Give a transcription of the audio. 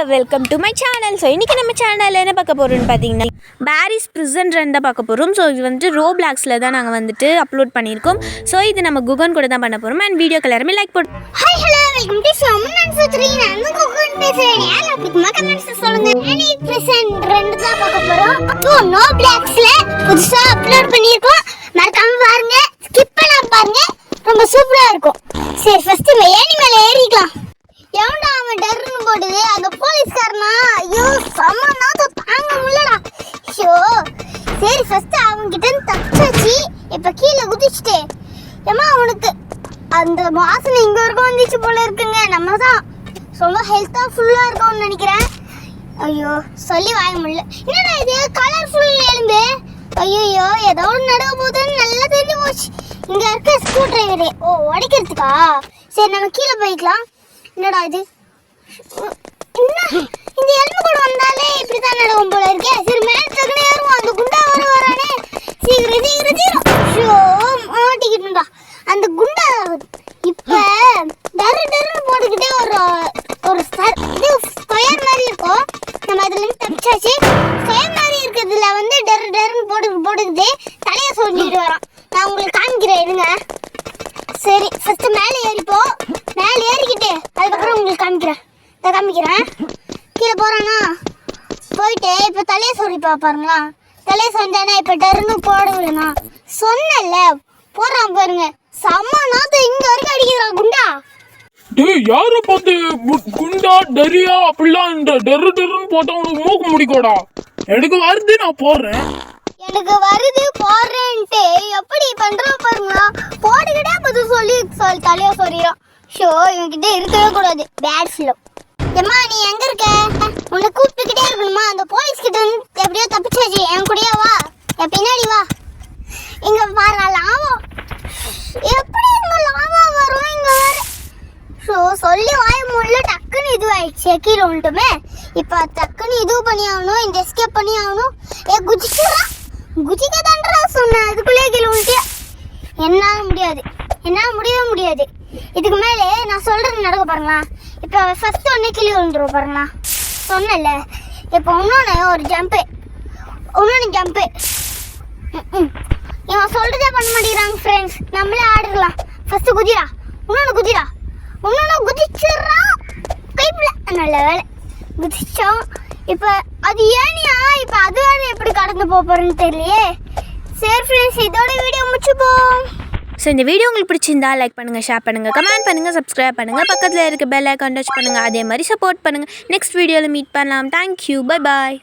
Hello welcome to my channel. So இன்றைக்கி நம்ம சேனலில் என்ன பார்க்க போகிறோம்னு பார்த்தீங்கன்னா பாரிஸ் ப்ரிசன் ரன் தான் பார்க்க போகிறோம். ஸோ இது வந்துட்டு ரோப்ளாக்ஸில் தான் நாங்கள் வந்துட்டு அப்லோட் பண்ணியிருக்கோம். ஸோ இது நம்ம குகன் கூட தான் பண்ண போகிறோம். அண்ட் வீடியோ எல்லாருமே லைக் போட்டு ஹாய் ஹலோ வெல்கம் டு சோமன் சுத்ரி. நான் குகன் பேசுகிறேன். யார் அப்படிக்குமா கமெண்ட்ஸ் சொல்லுங்கள். பாரிஸ் ப்ரிசன் ரன் தான் பார்க்க போகிறோம். ஸோ ரோப்ளாக்ஸில் புதுசாக அப்லோட் பண்ணியிருக்கோம். மறக்காம பாருங்க, ஸ்கிப் பண்ணாம பாருங்க, ரொம்ப சூப்பராக இருக்கும். சரி ஃபர்ஸ்ட் ஏணி மேலே ஏறிக்கலாம். எவன்டா அவன் டர்னு போடுது? அந்த போலீஸ்காரனா? ஐயோ சமனா தாங்க முடியலடா. ஐயோ சரி ஃபர்ஸ்ட் அவன்கிட்ட தப்பிச்சாச்சு. இப்போ கீழே குதிச்சுட்டே ஏமா அவனுக்கு அந்த வாசனை இங்க வரைக்கும் வந்துச்சு போல இருக்குங்க. நம்ம தான் ரொம்ப ஹெல்த்தா ஃபுல்லா இருக்கும்னு நினைக்கிறேன். ஐயோ சொல்லி வாய முடியல. என்னடா இது கலர்ஃபுல் எலும்பு? ஐயோ ஏதோ ஒன்று நடக்க போகுதுன்னு நல்லா தெரிஞ்சு போச்சு. இங்க இருக்க ஸ்க்ரூ டிரைவரு உடைக்கிறதுக்கா? சரி நம்ம கீழே போய்க்கலாம். என்னடா இது? இந்த எலும்பு கூட வந்தாலே இப்படித்தான் நடக்கும் போல இருக்கே. சரி மேல டக்குனு ஏறுவோம். அந்த குண்டா வரானே, சீக்கிரம் சீக்கிரம் சீக்கிரம் மாட்டிக்கிட்டுடா அந்த குண்டா. இப்ப டர்னு போட்டுக்கிட்டே ஒரு ஸ்கொயர் மாதிரி இருக்கும். நம்ம அதுல இருந்து தப்பிச்சாச்சு. ஸ்கொயர் மாதிரி இருக்கிறதுல வந்து டர்னு போட்டுக்கிட்டு தலையை சொல்லிக்கிட்டு வரோம். நான் உங்களுக்கு காமிக்கிறேன் இருங்க. சரி ஃபர்ஸ்ட் மேலே ஏறிப்போம். மேலே ஏறிக்கிட்டு அதுக்கப்புறம் உங்களுக்கு காமிக்கிறேன். கீழே போறானா போயிட்டு இப்போ தலையை சொல்லி பாருங்களா. தலையை சொன்னானே இப்போ டர்னு போடுவேண்ணா சொன்னல போறான் பாருங்க. சம்மனாத்த இங்க வரைக்கும் அடிக்கிறான் குண்டா. டேய் யார பார்த்து குண்டா டரியா அப்படிலாம் இந்த டர்னு போட்டவங்களுக்கு மூக்கு முடிக்கோடா. எனக்கு வருது நான் போடுறேன். எனக்கு வருது போடுறேன்ட்டு எப்படி பண்றோம் பாருங்களா. போட்டுக்கிட்டே பதில் சொல்லி தலையை சொல்லிடும். ஷோ இவன்கிட்ட இருக்கவே கூடாது. Bad slow. ஏம்மா நீ எங்க இருக்க? உன்னை கூப்பிட்டுக்கிட்டே இருக்கணுமா? அந்த போலீஸ் கிட்ட எப்படியோ தப்பிச்சாச்சு. என் கூடயே வா, என் பின்னாடி வா. இங்க பாரு லாவா. எப்படி இங்க லாவா வரும்? இங்க வர ஷோ சொல்லி வாய முள்ள டக்குன்னு இதுவாயிடுச்சு. கீழே வந்துட்டுமே இப்போ டக்குன்னு இது பண்ணி ஆகணும். இந்த எஸ்கேப் பண்ணி ஆகணும். குதிச்சுடா குதிக்க தாண்டா சொன்னேன். அதுக்குள்ளே கீழே வந்துட்டியா? என்னால் முடியவே முடியாது. இதுக்கு மேலே நான் சொல்றது நடக்க பாருங்களா. இப்போ ஃபர்ஸ்ட் ஒன்று கீழே விழுந்துருவோம் பாருங்களா. சொன்னல இப்போ இன்னொன்று ஜம்ப்பு. இவன் சொல்றதே பண்ண மாட்டேங்கிறாங்க ஃப்ரெண்ட்ஸ். நம்மளே ஆடுக்கலாம். ஃபர்ஸ்ட் குதிரா, இன்னொன்று குதிச்சிடுறான் கைப்பில். நல்ல வேலை குதிச்சோம். இப்போ அது ஏனியா இப்போ அது வேறு எப்படி கடந்து போறேன்னு தெரியலையே. சரி ஃப்ரெண்ட்ஸ் இதோட வீடியோ முடிச்சுப்போம். ஸோ இந்த வீடியோ உங்களுக்கு பிடிச்சிருந்தா லைக் பண்ணுங்கள், ஷேர் பண்ணுங்கள், கமெண்ட் பண்ணுங்கள், சப்ஸ்கிரைப் பண்ணுங்கள், பக்கத்தில் இருக்க பெல் ஐக்கான் டச் பண்ணுங்கள். அதே மாதிரி சப்போர்ட் பண்ணுங்கள். நெக்ஸ்ட் வீடியோவில் மீட் பண்ணலாம். Thank you, bye bye.